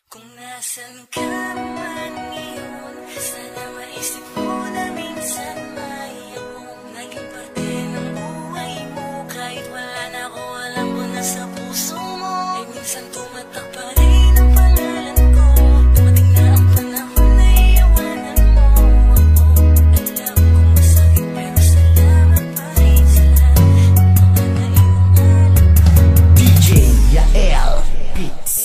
Kung nasan ka man ngayon, sana maisip mo na minsan may akong naging parte ng buhay mo. Kahit wala na ako, alam ko na sa puso mo ay minsan tumatak pa rin ang pangalan ko. Dumating na ang panahon na iiwanan mo ako. Alam kong masakit pero salamat pa rin sa lahat ng mga naiwang alam ko. DJ Yael Beats.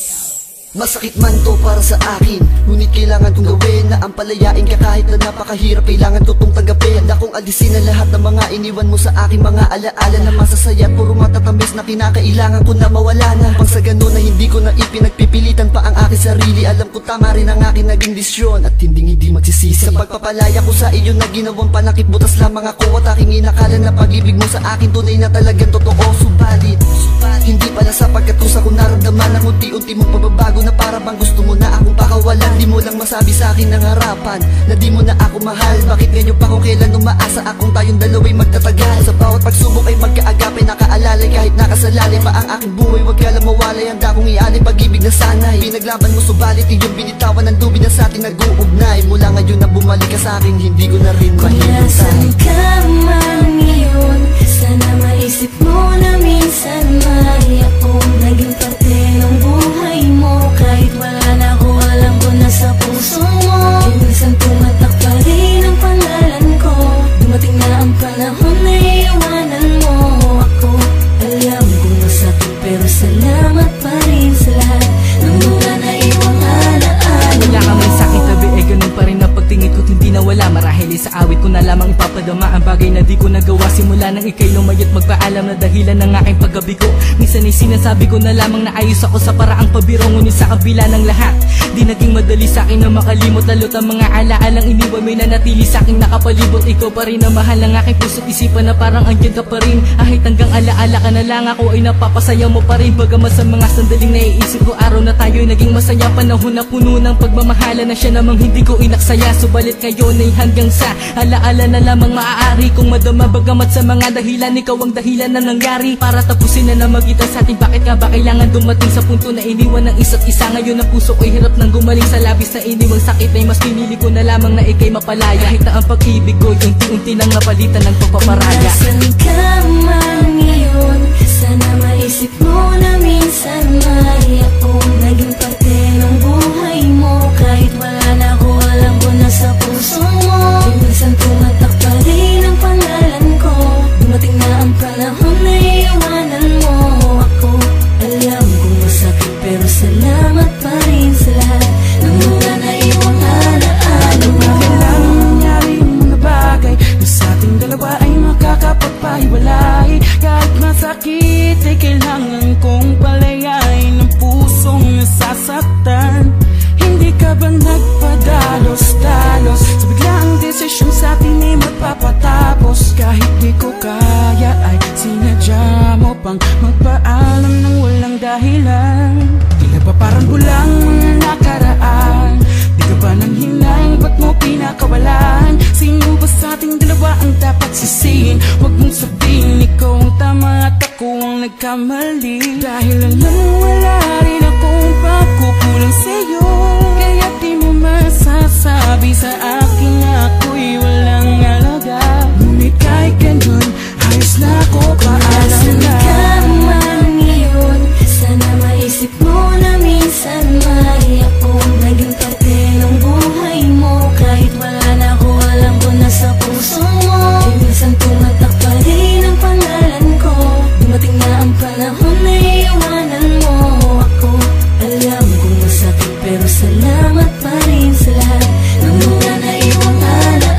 Masakit man to para sa akin, ngunit kailangan kong gawin na ang palayain ka kahit na napakahirap. Kailangan to tong tanggapin. Handa kong alisin ang lahat ng mga iniwan mo sa aking mga alaala na masasaya at puro matatamis na kinakailangan ko na mawala na. Pang sa ganun na hindi ko na ipinagpipilitan pa ang aking sarili. Alam ko tama rin ang aking naging desisyon at hindi magsisisi. Sa pagpapalaya ko sa iyo na ginawang panakip, butas lamang ako at aking inakala na pag-ibig mo sa akin tunay na talagang totoo. Subalit hindi pala sapagkat kung sa kong naramdaman ang unti-unti mong pagbabago na para bang gusto mo na akong pakawalan. Di mo lang masabi sa akin ng harapan na di mo na ako mahal. Bakit ganyan pa kung kailan umaasa akong tayong dalawa'y magtatagal? Sa bawat pagsubok ay magkaagapay, nakaalalay kahit nakasalalay pa ang aking buhay. Wag ka lang mawalay, handa kong ialay pag-ibig na sanay. Pinaglaban mo subalit iyong binitawan ng dubi na sa atin nag-uugnay. Mula ngayon na bumalik ka sa akin, hindi ko na rin mahintay. Kung nasan ka man ngayon, sana maisip mo na minsan may akong naging parte ng buhay mo. Kahit wala na ako, alam ko na sa puso mo ay minsan tumatak pa rin ang pangalan ko. Dumating na ang panahon na iiwanan mo ako. Alam kong masakit pero salamat pa rin sa lahat ng mga naiwang alaala. Wala ka man sa'king tabi, eh ganun pa rin na pagtingin ko't hindi nawala. Marahil sa awit ko na lamang ipapadama ang bagay na di ko nagawa. Simula nang ika'y lumayot magpaalam na dahilan ng aking paggabi ko. Minsan ay sinasabi ko na lamang na ayos ako sa paraang pabiro. Ngunit sa kabila ng lahat, di naging madali sa'kin na makalimot. Lalo't ang mga alaalang iniwan mo'y nanatili sa'king nakapalibot. Ikaw pa rin ang mahal ng aking puso't isipan na parang andyan ka pa rin. Kahit hanggang alaala ka na lang, ako ay napapasaya mo pa rin. Bagamat sa mga sandaling naiisip ko araw na tayo'y naging masaya. Panahon na puno ng pagmamahala na siya namang hindi ko inaksaya. Subalit ngayon ay hanggang sa alaala na lamang maaari kong madama. Bagamat sa mga dahilan, ikaw ang dahilan na nangyari para tapusin na namagitan sa atin. Bakit nga ba kailangan dumating sa punto na iniwan ng isa't isa? Ngayon ang puso ko'y hirap nang gumaling sa labis na iniwang sakit. Ay mas pinili ko na lamang na ika'y mapalaya. Kahit na ang pag-ibig ko'y unti-unti nang napalitan ng pagpaparaya. Kung nasan ka man ngayon, sana maisip mo na minsan may akong naging parte ng buhay mo. Kahit wala na ako, alam ko na sa puso mo ay minsan tumatak pa rin ang pangalan ko. Dumating na ang panahon na iiwanan mo ako. Alam kong masakit pero salamat pa rin sa lahat ng mga naiwang alaala. Kailangan mangyari yung mga bagay na sa ating dalawa ay makakapagpahiwalay. Kahit masakit ay kailangan kong palayain ang pusong nasasaktan. Hindi ka ba nagpadalos-dalos sa biglaang desisyon sa atin ay magpapatapos? Kahit di ko kaya ay sinadya mo pang magpaalam ng walang dahilan. Tila ba parang bulang mga nakaraan? Di ka ba nang hinang, ba't mo pinakawalan? Sino ba sa ating dalawa ang dapat sisihin? Huwag mong sabihin ikaw ang tama at ako ang nagkamali. Dahil alam wala rin akong pagkukulang sa'yo. Kaya di mo masasabi sa akin na ako'y walang alaga. Ngunit kahit ganun, ayos na ako, paalam na. Ka man ngayon, sana maisip mo na minsan may akong naging parte ng buhay mo. Kahit wala na ako, alam ko na sa puso mo ay minsan tumatak pa rin ang pangalan ko. Dumating na ang panahon na iiwanan mo ako. Alam kong masakit pero salamat pa rin sa lahat ng mga naiwang alaala.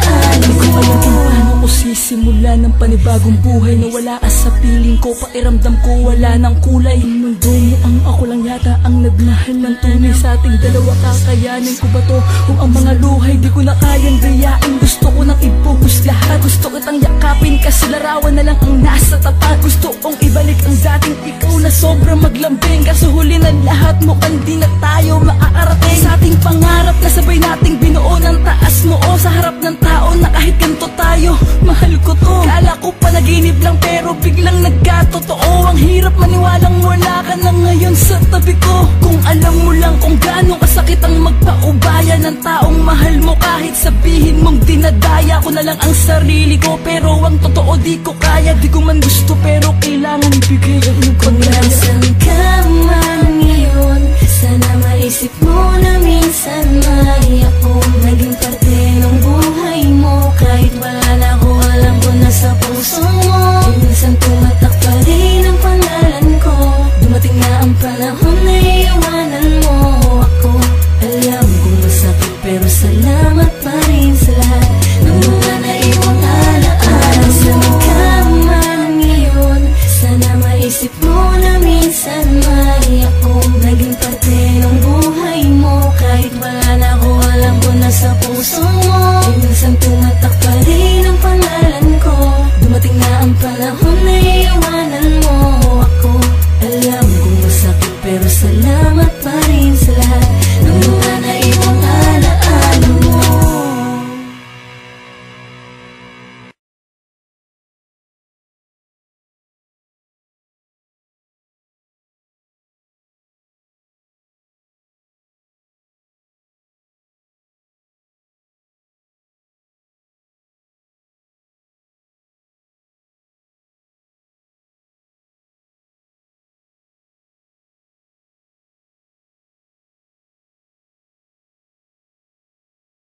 Di ko alam kung paano ko sisimula ng panibagong buhay na wala ka sa piling ko. Pakiramdam ko wala ng kulay. Ang mundo mo ang ako lang yata ang nagmahal ng tunay sa ating dalawa. Kakayanin ko ba to? Kung ang mga luhay di ko na kayang dayain, gusto ko nang ibuhos lahat. Gusto kitang yakapin kasi larawan na lang ang nasa tapat. Gusto kong ibalik ang dating ikaw na sobrang maglambing. Kaso huli na lahat mukhang di na tayo maaarating sa ating pangarap na sabay nating binuo ng taas mo o sa harap ng tao na kahit ganito tayo. Mahal ko to. Kala ko panaginip lang pero biglang nagkatotoo. Ang hirap maniwalang wala ka na ngayon sa tabi ko. Kung alam mo lang kung gaano ka sa ko na lang ang sarili ko, pero ang totoo di ko kaya. Di ko man gusto pero kailangan ibigay ang iyong Kung pagkaya. nasan ka